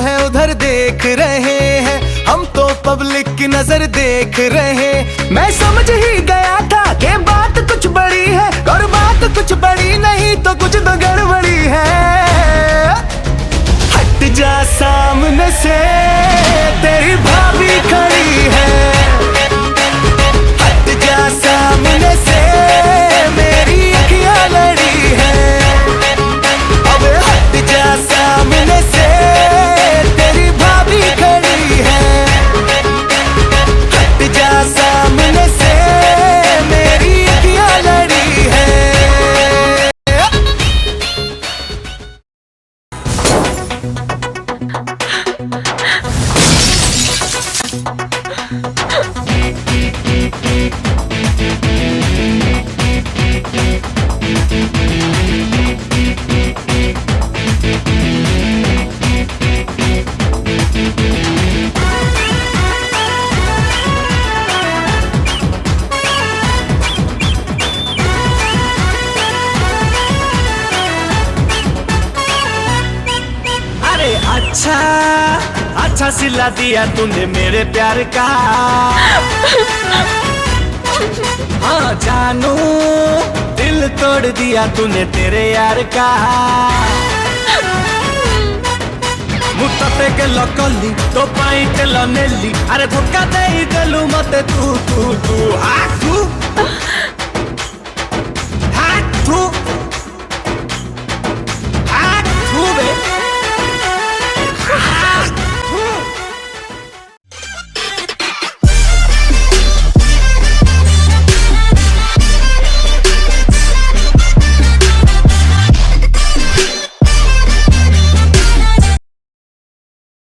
है उधर देख रहे हैं, हम तो पब्लिक की नजर देख रहे। मैं समझ ही गया था कि बात कुछ बड़ी है, और बात कुछ बड़ी नहीं तो कुछ तो गड़बड़ी है। हट जा सामने से, तेरी भाभी खड़ी है। हट जा सामने से, मेरी अखियां लड़ी है। अब हट जा सामने से, तेरी भाभी खड़ी है। हट जा सामने से, मेरी अखियां लड़ी है। अरे अच्छा अच्छा सिला दिया तूने मेरे प्यार का। हाँ जानू, दिल तोड़ दिया तूने तेरे यार का। मुत्ते के लकली तो पाई के लनेली, अरे धोखा दे देलू मते तू तू तू। हाँ तू